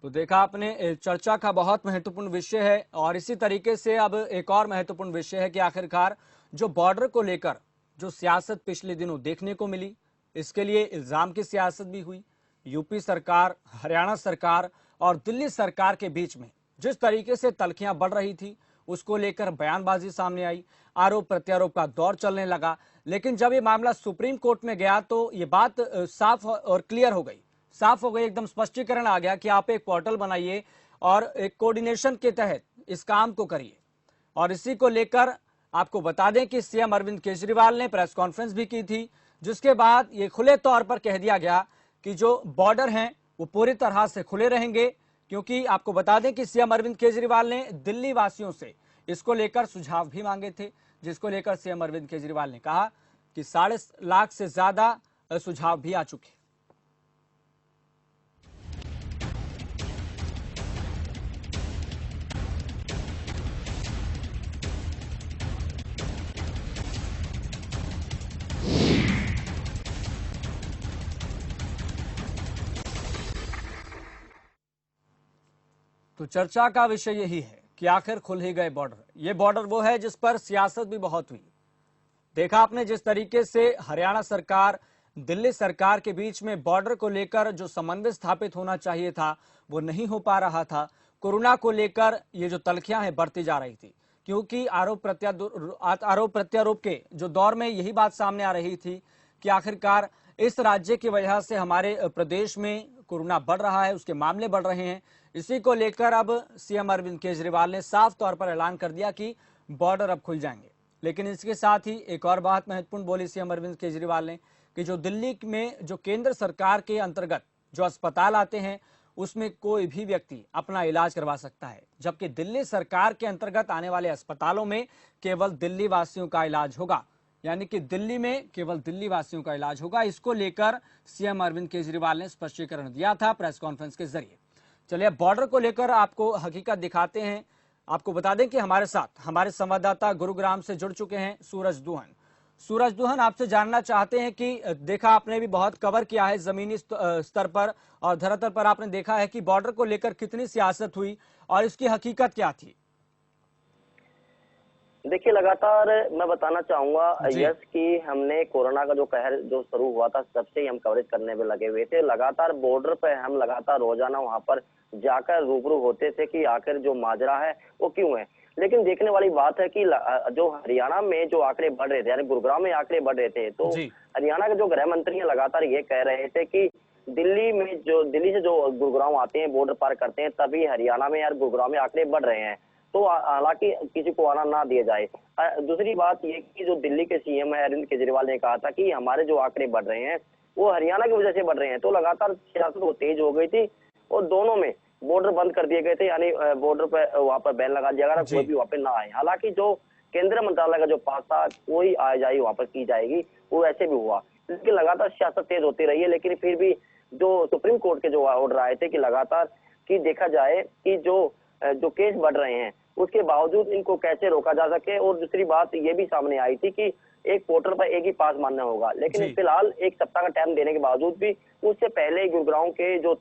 तो देखा आपने, चर्चा का बहुत महत्वपूर्ण विषय है और इसी तरीके से अब एक और महत्वपूर्ण विषय है कि आखिरकार जो बॉर्डर को लेकर जो सियासत पिछले दिनों देखने को मिली, इसके लिए इल्जाम की सियासत भी हुई। यूपी सरकार, हरियाणा सरकार और दिल्ली सरकार के बीच में जिस तरीके से तल्खियां बढ़ रही थी, उसको लेकर बयानबाजी सामने आई, आरोप प्रत्यारोप का दौर चलने लगा। लेकिन जब ये मामला सुप्रीम कोर्ट में गया तो ये बात साफ और क्लियर हो गई, एकदम स्पष्टीकरण आ गया कि आप एक पोर्टल बनाइए और एक कोऑर्डिनेशन के तहत इस काम को करिए। और इसी को लेकर आपको बता दें कि सीएम अरविंद केजरीवाल ने प्रेस कॉन्फ्रेंस भी की थी, जिसके बाद ये खुले तौर पर कह दिया गया कि जो बॉर्डर हैं वो पूरी तरह से खुले रहेंगे, क्योंकि आपको बता दें कि सीएम अरविंद केजरीवाल ने दिल्ली वासियों से इसको लेकर सुझाव भी मांगे थे, जिसको लेकर सीएम अरविंद केजरीवाल ने कहा कि 7.5 लाख से ज्यादा सुझाव भी आ चुके। तो चर्चा का विषय यही है कि आखिर खुल ही गए बॉर्डर। ये बॉर्डर वो है जिस पर सियासत भी बहुत हुई। देखा आपने जिस तरीके से हरियाणा सरकार, दिल्ली सरकार के बीच में बॉर्डर को लेकर जो समन्वय स्थापित होना चाहिए था वो नहीं हो पा रहा था। कोरोना को लेकर ये जो तल्खियां हैं बढ़ती जा रही थी, क्योंकि आरोप प्रत्यारोप के जो दौर में यही बात सामने आ रही थी कि आखिरकार इस राज्य की वजह से हमारे प्रदेश में कोरोना बढ़ रहा है, उसके मामले बढ़ रहे हैं। इसी को लेकर अब सीएम अरविंद केजरीवाल ने साफ तौर पर ऐलान कर दिया कि बॉर्डर अब खुल जाएंगे। लेकिन इसके साथ ही एक और बात महत्वपूर्ण बोली सीएम अरविंद केजरीवाल ने कि जो दिल्ली में जो केंद्र सरकार के अंतर्गत जो अस्पताल आते हैं उसमें कोई भी व्यक्ति अपना इलाज करवा सकता है, जबकि दिल्ली सरकार के अंतर्गत आने वाले अस्पतालों में केवल दिल्ली वासियों का इलाज होगा, यानी कि दिल्ली में केवल दिल्ली वासियों का इलाज होगा। इसको लेकर सीएम अरविंद केजरीवाल ने स्पष्टीकरण दिया था प्रेस कॉन्फ्रेंस के जरिए। चलिए बॉर्डर को लेकर आपको हकीकत दिखाते हैं। आपको बता दें कि हमारे साथ हमारे संवाददाता गुरुग्राम से जुड़ चुके हैं सूरज दुहन। सूरज दुहन, आपसे जानना चाहते हैं कि देखा आपने भी बहुत कवर किया है जमीनी स्तर पर और धरातल पर, आपने देखा है कि बॉर्डर को लेकर कितनी सियासत हुई और इसकी हकीकत क्या थी? देखिए, लगातार मैं बताना चाहूंगा यस कि हमने कोरोना का जो कहर जो शुरू हुआ था तब से ही हम कवरेज करने में लगे हुए थे। लगातार बॉर्डर पे हम लगातार रोजाना वहां पर जाकर रूबरू होते थे कि आखिर जो माजरा है वो क्यों है। लेकिन देखने वाली बात है कि जो हरियाणा में जो आंकड़े बढ़ रहे थे, यानी गुरुग्राम में आंकड़े बढ़ रहे थे, तो हरियाणा के जो गृह मंत्री है लगातार ये कह रहे थे कि दिल्ली से जो गुरुग्राम आते हैं, बॉर्डर पार करते हैं, तभी हरियाणा में यार गुरुग्राम में आंकड़े बढ़ रहे हैं, तो हालांकि किसी को आना ना दिया जाए। दूसरी बात ये कि जो दिल्ली के सीएम है अरविंद केजरीवाल ने कहा था कि हमारे जो आंकड़े बढ़ रहे हैं वो हरियाणा की वजह से बढ़ रहे हैं, तो लगातार सियासत वो तेज हो गई थी और दोनों में बॉर्डर बंद कर दिए गए थे, यानी बॉर्डर पे वहां पर बैन लगा दिया गया, कोई भी वहां पे ना आए। हालांकि जो केंद्रीय मंत्रालय का जो पास था वही आवाजाही वहां पर की जाएगी, वो ऐसे भी हुआ। लेकिन लगातार सियासत तेज होती रही है, लेकिन फिर भी जो सुप्रीम कोर्ट के जो ऑर्डर आए थे कि लगातार कि देखा जाए कि जो केस बढ़ रहे हैं उसके बावजूद इनको कैसे रोका जा सके। और दूसरी बात ये भी सामने आई थी कि एक पोर्टल पर एक ही पास मानना होगा, लेकिन फिलहाल एक सप्ताह का टाइम देने के बावजूद भी उससे पहले गुरुग्राम के जो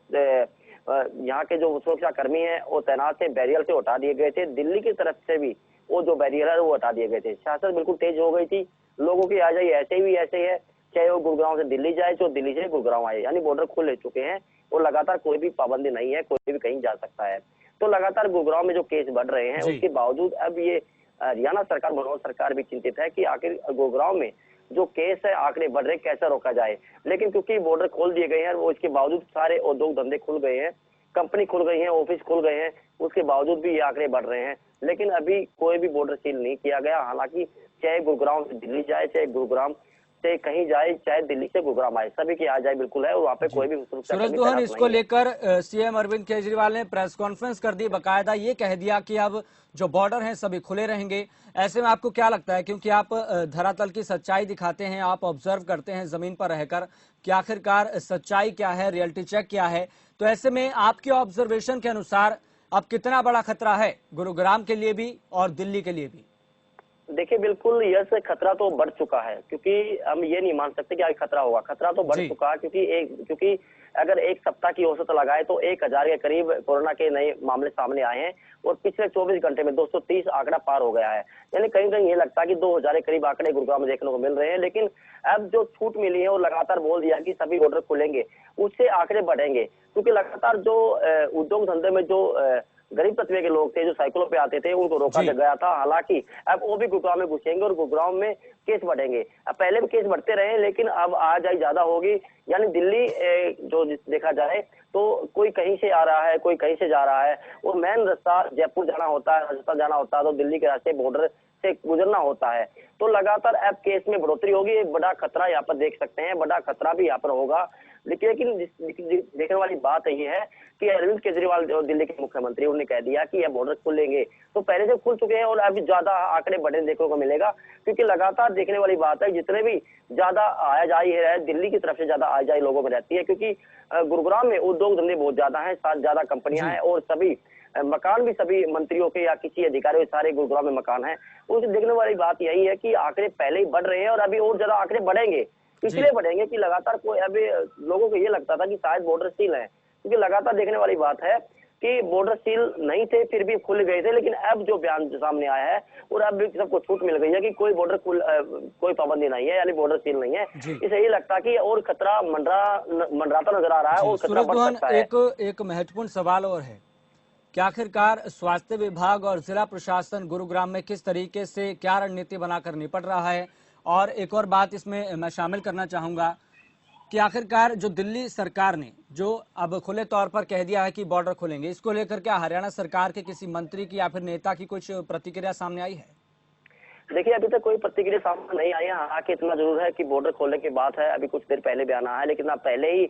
यहाँ के जो सुरक्षा कर्मी है वो तैनात थे, बैरियर से हटा दिए गए थे। दिल्ली की तरफ से भी वो जो बैरियर है वो हटा दिए गए थे। सियासत बिल्कुल तेज हो गई थी, लोगों की आवाजाही ऐसे है, चाहे वो गुरुग्राम से दिल्ली जाए, जो दिल्ली से गुरुग्राम आए, यानी बॉर्डर खुल चुके हैं और लगातार कोई भी पाबंदी नहीं है, कोई भी कहीं जा सकता है। तो लगातार गुरुग्राम में जो केस बढ़ रहे हैं उसके बावजूद अब ये हरियाणा सरकार, मनोहर सरकार भी चिंतित है कि आखिर गुरुग्राम में जो केस है आंकड़े बढ़ रहे कैसे रोका जाए। लेकिन क्योंकि बॉर्डर खोल दिए गए हैं वो इसके बावजूद सारे उद्योग धंधे खुल गए हैं, कंपनी खुल गई है, ऑफिस खुल गए हैं, उसके बावजूद भी ये आंकड़े बढ़ रहे हैं। लेकिन अभी कोई भी बॉर्डर सील नहीं किया गया। हालांकि चाहे गुरुग्राम से दिल्ली जाए, चाहे गुरुग्राम से कहीं जाए, चाहे दिल्ली से गुरुग्राम आए, सभी की आ जाए बिल्कुल है और वहाँ पे कोई भी सूरज दुहन, इसको लेकर सीएम अरविंद केजरीवाल ने प्रेस कॉन्फ्रेंस कर दी, बकायदा ये कह दिया कि अब जो बॉर्डर हैं सभी खुले रहेंगे। ऐसे में आपको क्या लगता है, क्योंकि आप धरातल की सच्चाई दिखाते हैं, आप ऑब्जर्व करते हैं जमीन पर रहकर कि आखिरकार सच्चाई क्या है, रियलिटी चेक क्या है, तो ऐसे में आपके ऑब्जर्वेशन के अनुसार अब कितना बड़ा खतरा है गुरुग्राम के लिए भी और दिल्ली के लिए भी? देखिए बिल्कुल यह से खतरा तो बढ़ चुका है, क्योंकि हम ये नहीं मान सकते कि आगे खतरा होगा। खतरा तो बढ़ जी। चुका है, क्योंकि अगर एक सप्ताह की औसत लगाए तो 1000 के करीब कोरोना के नए मामले सामने आए हैं और पिछले 24 घंटे में 230 आंकड़ा पार हो गया है। यानी कहीं कहीं ये लगता है कि 2000 के करीब आंकड़े गुरुग्राम में देखने को मिल रहे हैं। लेकिन अब जो छूट मिली है और लगातार बोल दिया कि सभी बॉर्डर खुलेंगे, उससे आंकड़े बढ़ेंगे, क्योंकि लगातार जो उद्योग धंधे में जो गरीब तबके के लोग थे जो साइकिलों पे आते थे, उनको रोका जी। गया था। हालांकि अब वो भी गुरुग्राम में घुसेंगे और गुरुग्राम में केस बढ़ेंगे। अब पहले भी केस बढ़ते रहे, लेकिन अब आवाजाही ज्यादा होगी। यानी दिल्ली जो देखा जाए तो कोई कहीं से आ रहा है, कोई कहीं से जा रहा है, और मेन रास्ता जयपुर जाना होता है, राजस्थान जाना होता है, तो दिल्ली के रास्ते बॉर्डर से गुजरना होता है। तो लगातार अब केस में बढ़ोतरी होगी। एक बड़ा खतरा यहाँ पर देख सकते हैं, बड़ा खतरा भी यहाँ पर होगा। लेकिन देखने वाली बात ये है कि अरविंद केजरीवाल जो दिल्ली के मुख्यमंत्री, उन्होंने कह दिया कि यह बॉर्डर खुलेंगे, तो पहले से खुल चुके हैं और अभी ज्यादा आंकड़े बढ़े देखने को मिलेगा। क्योंकि लगातार देखने वाली बात है, जितने भी ज्यादा आयाजाही है दिल्ली की तरफ से ज्यादा आयाजाही लोगों में रहती है, क्योंकि गुरुग्राम में उद्योग धंधे बहुत ज्यादा है, साथ ज्यादा कंपनियां जी। हैं और सभी मकान भी सभी मंत्रियों के या किसी अधिकारियों के सारे गुरुग्राम में मकान है। उनसे देखने वाली बात यही है कि आंकड़े पहले ही बढ़ रहे हैं और अभी और ज्यादा आंकड़े बढ़ेंगे। जी। इसलिए बढ़ेंगे कि लगातार कोई अभी लोगों को ये लगता था कि शायद बॉर्डर सील है, क्योंकि लगातार देखने वाली बात है कि बॉर्डर सील नहीं थे फिर भी खुल गए थे। लेकिन अब जो बयान सामने आया है और अब भी सबको छूट मिल गई है कि कोई बॉर्डर कोई पाबंदी नहीं है, यानी बॉर्डर सील नहीं है। जी। इसे ये लगता है कि और खतरा मंडराता नजर आ रहा है जी और खतरा सूरज बढ़ मोहन, सकता है। एक महत्वपूर्ण सवाल और है कि आखिरकार स्वास्थ्य विभाग और जिला प्रशासन गुरुग्राम में किस तरीके से क्या रणनीति बनाकर निपट रहा है। और एक और बात इसमें मैं शामिल करना चाहूंगा कि आखिरकार जो दिल्ली सरकार ने जो अब खुले तौर पर कह दिया है कि बॉर्डर खुलेंगे, इसको लेकर क्या हरियाणा सरकार के किसी मंत्री की या फिर नेता की कुछ प्रतिक्रिया सामने आई है? देखिए अभी तक कोई प्रतिक्रिया सामने नहीं आई है। हालांकि इतना जरूर है कि बॉर्डर खोलने की बात है, अभी कुछ देर पहले बयान आया है। लेकिन अब पहले ही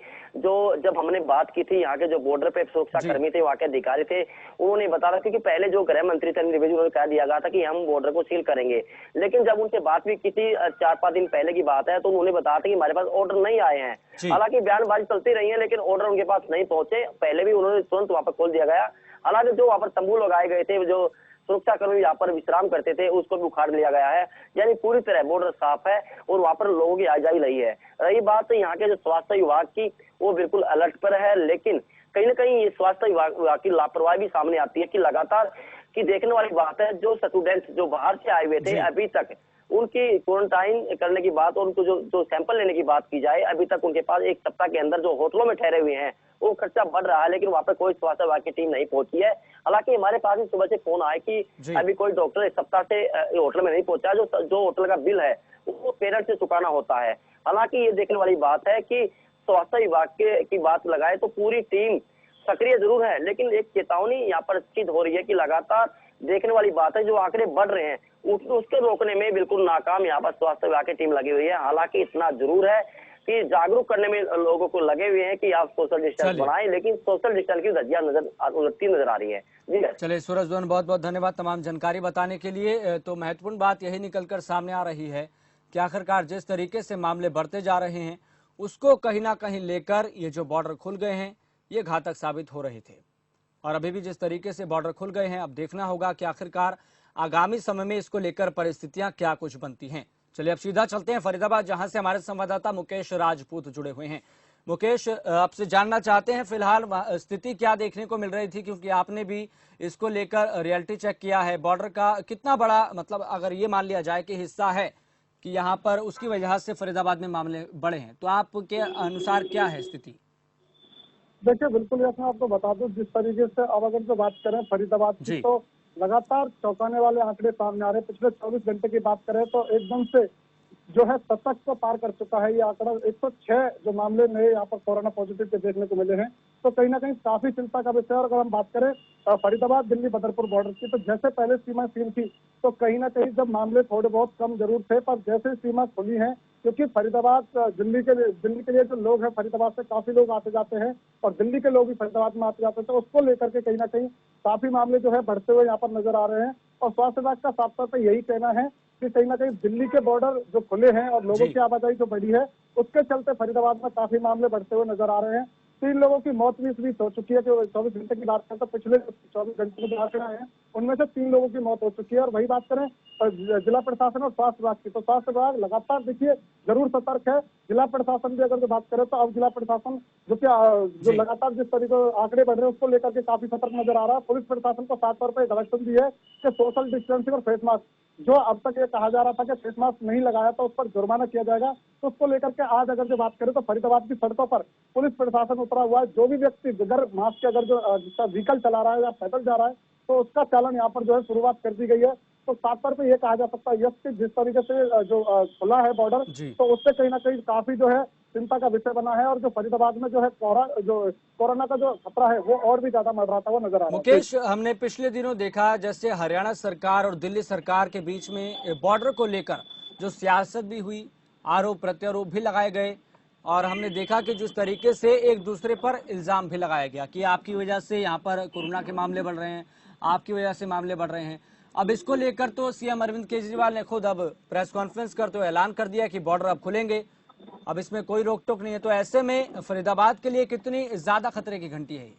जब हमने बात की थी, यहाँ के जो बॉर्डर पे सुरक्षा जी। कर्मी थे, वहाँ के अधिकारी थे, उन्होंने बताया, क्योंकि पहले जो गृह मंत्री थे रिवेजू, उन्होंने कह दिया गया था कि हम बॉर्डर को सील करेंगे। लेकिन जब उनसे बात भी की थी 4-5 दिन पहले की बात है, तो उन्होंने बताया था कि हमारे पास ऑर्डर नहीं आए हैं। जी। हालांकि बयानबाजी चलती रही है, लेकिन ऑर्डर उनके पास नहीं पहुंचे। पहले भी उन्होंने तुरंत वहां पर खोल दिया गया। हालांकि जो वहां पर तंबू लगाए गए थे, जो सुरक्षा कर्मी यहाँ पर विश्राम करते थे, उसको भी उखाड़ लिया गया है। यानी पूरी तरह बॉर्डर साफ है और वहां पर लोगों की आवाजाही रही है। रही बात यहाँ के जो स्वास्थ्य विभाग की, वो बिल्कुल अलर्ट पर है। लेकिन कहीं ना कहीं ये स्वास्थ्य विभाग की लापरवाही भी सामने आती है कि लगातार की देखने वाली बात है, जो स्टूडेंट्स जो बाहर से आए हुए थे, जी। अभी तक उनकी क्वारंटाइन करने की बात और उनको जो सैंपल लेने की बात की जाए, अभी तक उनके पास एक सप्ताह के अंदर जो होटलों में ठहरे हुए हैं, वो खर्चा बढ़ रहा है। लेकिन वहां पर कोई स्वास्थ्य विभाग की टीम नहीं पहुंची है। हालांकि हमारे पास भी सुबह से फोन आया कि जी। अभी कोई डॉक्टर एक सप्ताह से होटल में नहीं पहुंचा। जो होटल का बिल है वो पेरेंट्स से चुकाना होता है। हालांकि ये देखने वाली बात है कि स्वास्थ्य विभाग की बात लगाए तो पूरी टीम सक्रिय जरूर है, लेकिन एक चेतावनी यहाँ पर स्थित हो रही है कि लगातार देखने वाली बात है, जो आंकड़े बढ़ रहे हैं उसके रोकने में बिल्कुल नाकाम यहाँ पर स्वास्थ्य विभाग की टीम लगी हुई है। हालांकि इतना जरूर है कि जागरूक करने में लोगों को लगे हुए हैं कि आप सोशल डिस्टेंस चलिए। बनाएं, लेकिन सोशल डिस्टेंस की धज्जियां उड़ती नजर आ रही है। जी चलिए सूरज मोहन, बहुत बहुत धन्यवाद तमाम जानकारी बताने के लिए। तो महत्वपूर्ण बात यही निकलकर सामने आ रही है कि आखिरकार जिस तरीके से मामले बढ़ते जा रहे हैं, उसको कहीं ना कहीं लेकर ये जो बॉर्डर खुल गए हैं, ये घातक साबित हो रहे थे। और अभी भी जिस तरीके से बॉर्डर खुल गए हैं, अब देखना होगा कि आखिरकार आगामी समय में इसको लेकर परिस्थितियां क्या कुछ बनती हैं। चलिए अब सीधा चलते हैं फरीदाबाद, जहां से हमारे संवाददाता मुकेश राजपूत जुड़े हुए हैं। मुकेश, आपसे जानना चाहते हैं फिलहाल स्थिति क्या देखने को मिल रही थी, क्योंकि आपने भी इसको लेकर रियलिटी चेक किया है। बॉर्डर का कितना बड़ा, मतलब अगर ये मान लिया जाए कि हिस्सा है कि यहाँ पर उसकी वजह से फरीदाबाद में मामले बढ़े हैं, तो आपके अनुसार क्या है स्थिति? देखिए बिल्कुल, जैसा आपको बता दूं, जिस तरीके से अब अगर जो बात करें फरीदाबाद की, जी। तो लगातार चौंकाने वाले आंकड़े सामने आ रहे हैं। पिछले 24 घंटे की बात करें तो एकदम से जो है शतक को पार कर चुका है ये आंकड़ा। 106 जो मामले नए यहाँ पर कोरोना पॉजिटिव के देखने को मिले हैं, तो कहीं ना कहीं काफी चिंता का विषय है। और अगर हम बात करें फरीदाबाद दिल्ली बदरपुर बॉर्डर की, तो जैसे पहले सीमा सील थी, तो कहीं ना कहीं जब मामले थोड़े बहुत कम जरूर थे, पर जैसे सीमा खुली है, क्योंकि फरीदाबाद दिल्ली के लिए जो लोग हैं, फरीदाबाद से काफी लोग आते जाते हैं और दिल्ली के लोग भी फरीदाबाद में आते जाते हैं, तो उसको लेकर के कहीं ना कहीं काफी मामले जो है बढ़ते हुए यहाँ पर नजर आ रहे हैं। और स्वास्थ्य विभाग का साफ तौर पर यही कहना है कि कहीं ना कहीं दिल्ली के बॉर्डर जो खुले हैं और लोगों की आवाजाही जो बढ़ी है, उसके चलते फरीदाबाद में काफी मामले बढ़ते हुए नजर आ रहे हैं। 3 लोगों की मौत भी इस बीच हो चुकी है। जो 24 घंटे की बात करें तो पिछले 24 घंटे में जो आंकड़े आए हैं उनमें से 3 लोगों की मौत हो चुकी है। और वही बात करें जिला प्रशासन और स्वास्थ्य विभाग की, तो स्वास्थ्य विभाग लगातार देखिए जरूर सतर्क है। जिला प्रशासन भी अगर जो बात करें तो अब जिला प्रशासन जो जी। लगातार जिस तरीके से आंकड़े बढ़ रहे हैं उसको लेकर के काफी सतर्क नजर आ रहा है। पुलिस प्रशासन को साफ तौर पर डायरेक्शन दी है कि सोशल डिस्टेंसिंग और फेस मास्क, जो अब तक ये कहा जा रहा था कि फेस मास्क नहीं लगाया तो उस पर जुर्माना किया जाएगा, तो उसको लेकर के आज अगर जो बात करें तो फरीदाबाद की सड़कों पर पुलिस प्रशासन उतरा हुआ है। जो भी व्यक्ति बगैर मास्क के अगर जो जिसका व्हीकल चला रहा है या पैदल जा रहा है तो उसका चालान यहाँ पर जो है शुरुआत कर दी गई है। तो साफ तौर पर यह कहा जा सकता है यस कि जिस तरीके से जो खुला है बॉर्डर, जी। तो उससे कहीं ना कहीं काफी जो है चिंता का विषय बना है। और जो फरीदाबाद में जो है कोरोना का जो खतरा है वो और भी ज्यादा मंडराता हुआ नजर आ रहा है। मुकेश, हमने पिछले दिनों देखा जैसे हरियाणा सरकार और दिल्ली सरकार के बीच में बॉर्डर को लेकर जो सियासत भी हुई, आरोप प्रत्यारोप भी लगाए गए, और हमने देखा कि जिस तरीके से एक दूसरे पर इल्जाम भी लगाया गया कि आपकी वजह से यहाँ पर कोरोना के मामले बढ़ रहे हैं, आपकी वजह से मामले बढ़ रहे हैं। अब इसको लेकर तो सीएम अरविंद केजरीवाल ने खुद अब प्रेस कॉन्फ्रेंस करते हुए ऐलान कर दिया कि बॉर्डर अब खुलेंगे, अब इसमें कोई रोक टोक नहीं है। तो ऐसे में फरीदाबाद के लिए कितनी ज्यादा खतरे की घंटी है ये?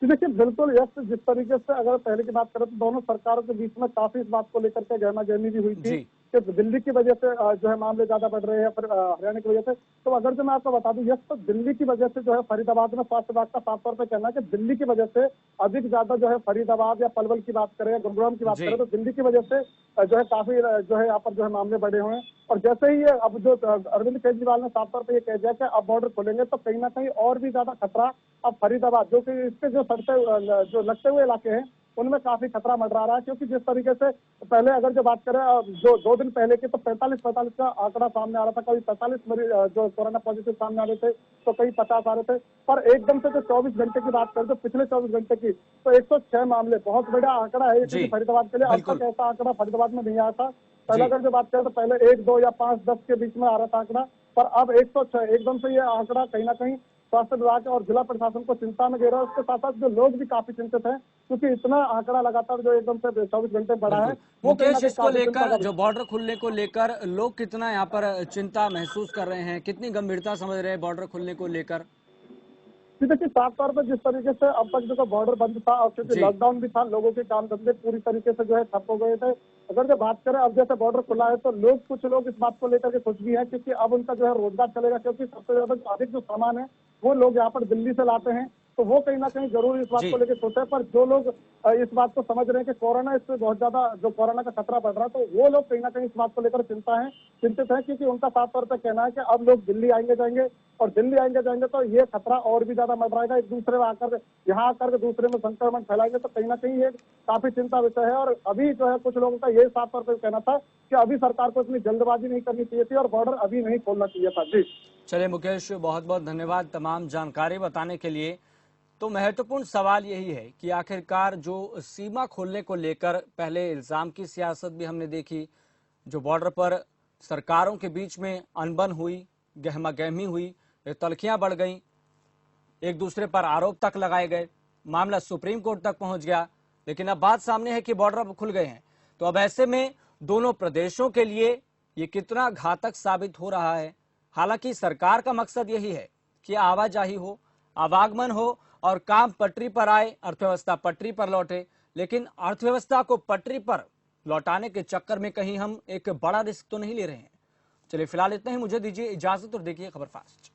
देखिए बिल्कुल यस, जिस तरीके से अगर पहले की बात करें तो दोनों सरकारों के बीच में काफी इस बात को लेकर के गहमा गहमी भी हुई थी कि दिल्ली की वजह से जो है मामले ज्यादा बढ़ रहे हैं, फिर हरियाणा की वजह से। तो अगर जो मैं आपको बता दूं यस, तो दिल्ली की वजह से जो है फरीदाबाद में स्वास्थ्य विभाग का साफ तौर पर कहना है कि दिल्ली की वजह से अधिक ज्यादा जो है फरीदाबाद या पलवल की बात करें या गुरुग्राम की बात करें तो दिल्ली की वजह से जो है काफी जो है यहाँ पर जो है मामले बढ़े हुए हैं। और जैसे ही अब जो अरविंद केजरीवाल ने साफ तौर पर यह कह दिया कि अब बॉर्डर खोलेंगे तो कहीं ना कहीं और भी ज्यादा खतरा अब फरीदाबाद, जो कि इसके जो सड़ते जो लगते हुए इलाके हैं उनमें काफी खतरा मंडरा रहा है। क्योंकि जिस तरीके से पहले अगर जो बात करें जो 2 दिन पहले की, तो 45 का आंकड़ा सामने आ रहा था। कभी 45 मरीज जो कोरोना पॉजिटिव सामने आ रहे थे तो कहीं 50 आ रहे थे। पर एकदम से जो 24 घंटे की बात करें तो पिछले 24 घंटे की तो 106 मामले, बहुत बड़ा आंकड़ा है क्योंकि फरीदाबाद के लिए अब तक ऐसा आंकड़ा फरीदाबाद में नहीं आया था। पहले अगर जो बात करें तो पहले 1, 2 या 5, 10 के बीच में आ रहा था आंकड़ा, पर अब 106 एकदम से ये आंकड़ा कहीं ना कहीं स्वास्थ्य विभाग और जिला प्रशासन को चिंता में घेरा है। उसके साथ साथ जो लोग भी काफी चिंतित हैं क्योंकि इतना आंकड़ा लगातार जो एकदम से 24 घंटे बढ़ा है। मुकेश, इसको लेकर जो बॉर्डर खुलने को लेकर लोग कितना यहाँ पर चिंता महसूस कर रहे हैं, कितनी गंभीरता समझ रहे हैं बॉर्डर खुलने को लेकर? देखिए साफ तौर पर जिस तरीके से अब तक जो बॉर्डर बंद था और क्योंकि लॉकडाउन भी था, लोगों के काम धंधे पूरी तरीके से जो है ठप हो गए थे। अगर जो बात करें अब जैसे बॉर्डर खुला है तो कुछ लोग इस बात को लेकर के खुश भी है क्योंकि अब उनका जो है रोजगार चलेगा। क्योंकि सबसे ज्यादा अधिक जो सामान है वो लोग यहाँ पर दिल्ली से लाते हैं, तो वो कहीं ना कहीं जरूर इस बात को लेकर सोचे। पर जो लोग इस बात को समझ रहे हैं कि कोरोना इससे बहुत ज्यादा जो कोरोना का खतरा बढ़ रहा है, तो वो लोग कहीं ना कहीं इस बात को लेकर चिंतित है क्योंकि उनका साफ तौर पर कहना है कि अब लोग दिल्ली आएंगे जाएंगे और दिल्ली आएंगे जाएंगे तो ये खतरा और भी ज्यादा मंडराएगा। एक दूसरे में आकर यहाँ आकर दूसरे में संक्रमण फैलाएंगे, तो कहीं ना कहीं ये काफी चिंता विषय है। और अभी जो है कुछ लोगों का ये साफ तौर पर कहना था कि अभी सरकार को इतनी जल्दबाजी नहीं करनी चाहिए थी और बॉर्डर अभी नहीं खोलना चाहिए था। जी चलिए मुकेश, बहुत बहुत धन्यवाद तमाम जानकारी बताने के लिए। तो महत्वपूर्ण सवाल यही है कि आखिरकार जो सीमा खोलने को लेकर पहले इल्जाम की सियासत भी हमने देखी, जो बॉर्डर पर सरकारों के बीच में अनबन हुई, गहमा गहमी हुई, तलखियां बढ़ गईं, एक दूसरे पर आरोप तक लगाए गए, मामला सुप्रीम कोर्ट तक पहुंच गया। लेकिन अब बात सामने है कि बॉर्डर अब खुल गए हैं, तो अब ऐसे में दोनों प्रदेशों के लिए ये कितना घातक साबित हो रहा है। हालांकि सरकार का मकसद यही है कि आवाजाही हो, आवागमन हो और काम पटरी पर आए, अर्थव्यवस्था पटरी पर लौटे। लेकिन अर्थव्यवस्था को पटरी पर लौटाने के चक्कर में कहीं हम एक बड़ा रिस्क तो नहीं ले रहे हैं। चलिए फिलहाल इतना ही, मुझे दीजिए इजाजत और देखिए खबर फास्ट।